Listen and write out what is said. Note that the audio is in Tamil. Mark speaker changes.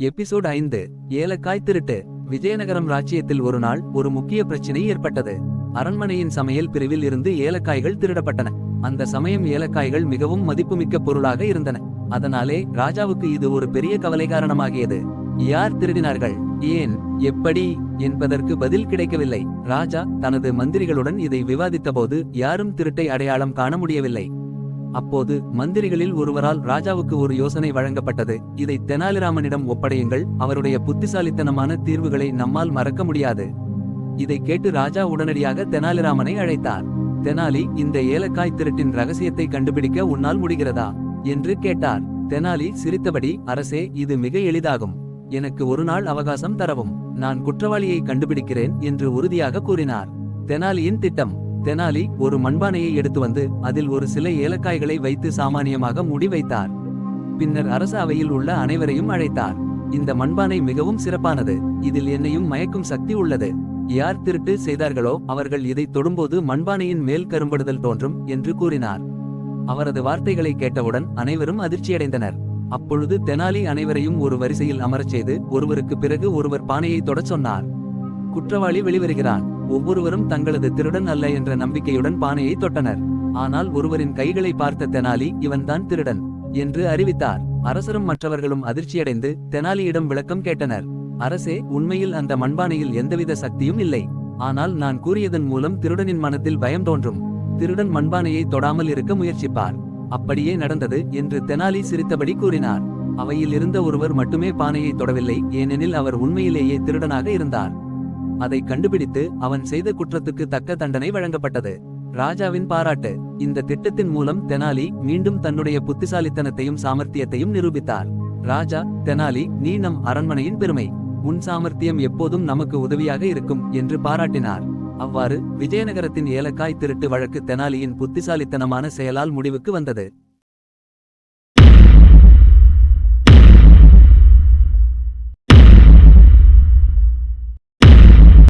Speaker 1: எபிசோட் 5 ஏலக்காய் திருட்டு. விஜயநகரம் ராச்சியத்தில் ஒரு நாள் ஒரு முக்கிய பிரச்சினை ஏற்பட்டது. அரண்மனையின் சமையல் பிரிவில் இருந்து ஏலக்காய்கள் திருடப்பட்டன. அந்த சமயம் ஏலக்காய்கள் மிகவும் மதிப்புமிக்க பொருளாக இருந்தன. அதனாலே ராஜாவுக்கு இது ஒரு பெரிய கவலை காரணமாகியது. யார் திருடினார்கள், ஏன், எப்படி என்பதற்கு பதில் கிடைக்கவில்லை. ராஜா தனது மந்திரிகளுடன் இதை விவாதித்தபோது யாரும் திருட்டை அடையாளம் காண முடியவில்லை. அப்போது மந்திரிகளில் ஒருவரால் ராஜாவுக்கு ஒரு யோசனை வழங்கப்பட்டது. இதை தெனாலிராமனிடம் ஒப்படையுங்கள், அவருடைய புத்திசாலித்தனமான தீர்வுகளை நம்மால் மறக்க முடியாது. இதை கேட்டு ராஜா உடனடியாக தெனாலிராமனை அழைத்தார். தெனாலி, இந்த ஏலக்காய் திருட்டின் ரகசியத்தை கண்டுபிடிக்க உன்னால் முடிகிறதா என்று கேட்டார். தெனாலி சிரித்தபடி, அரசே, இது மிக எளிதாகும். எனக்கு ஒரு நாள் அவகாசம் தரவும். நான் குற்றவாளியை கண்டுபிடிக்கிறேன் என்று உறுதியாக கூறினார். தெனாலியின் திட்டம். தெனாலி ஒரு மண்பானையை எடுத்து வந்து அதில் ஒரு சில ஏலக்காய்களை வைத்து சாமானியமாக மூடி வைத்தார். பின்னர் அரச அவையில் உள்ள அனைவரையும் அழைத்தார். இந்த மண்பானை மிகவும் சிறப்பானது. இதில் என்னையும் மயக்கும் சக்தி உள்ளது. யார் திருட்டு செய்தார்களோ அவர்கள் இதை தொடும்போது மண்பானையின் மேல் கரும்படுதல் தோன்றும் என்று கூறினார். அவரது வார்த்தைகளை கேட்டவுடன் அனைவரும் அதிர்ச்சியடைந்தனர். அப்பொழுது தெனாலி அனைவரையும் ஒரு வரிசையில் அமரச் செய்து ஒருவருக்கு பிறகு ஒருவர் பானையை தொடச் சொன்னார். குற்றவாளி வெளிவருகிறான். ஒவ்வொருவரும் தங்களது திருடன் அல்ல என்ற நம்பிக்கையுடன் பானையை தொட்டனர். ஆனால் ஒருவரின் கைகளை பார்த்த தெனாலி, இவன்தான் திருடன் என்று அறிவித்தார். அரசரும் மற்றவர்களும் அதிர்ச்சியடைந்து தெனாலியிடம் விளக்கம் கேட்டனர். அரசே, உண்மையில் அந்த மண்பானையில் எந்தவித சக்தியும் இல்லை. ஆனால் நான் கூறியதன் மூலம் திருடனின் மனத்தில் பயம் தோன்றும். திருடன் மண்பானையை தொடாமல் இருக்க முயற்சிப்பார். அப்படியே நடந்தது என்று தெனாலி சிரித்தபடி கூறினார். அவையில் இருந்த ஒருவர் மட்டுமே பானையை தொடவில்லை, ஏனெனில் அவர் உண்மையிலேயே திருடனாக இருந்தார். அதை கண்டுபிடித்து அவன் செய்த குற்றத்துக்கு தக்க தண்டனை வழங்கப்பட்டது. ராஜாவின் பாராட்டு. இந்த திட்டத்தின் மூலம் தெனாலி மீண்டும் தன்னுடைய புத்திசாலித்தனத்தையும் சாமர்த்தியத்தையும் நிரூபித்தார். ராஜா, தெனாலி, நீ நம் அரண்மனையின் பெருமை. உன் சாமர்த்தியம் எப்போதும் நமக்கு உதவியாக இருக்கும் என்று பாராட்டினார். அவ்வாறு விஜயநகரத்தின் ஏலக்காய் திருட்டு வழக்கு தெனாலியின் புத்திசாலித்தனமான செயலால் முடிவுக்கு வந்தது.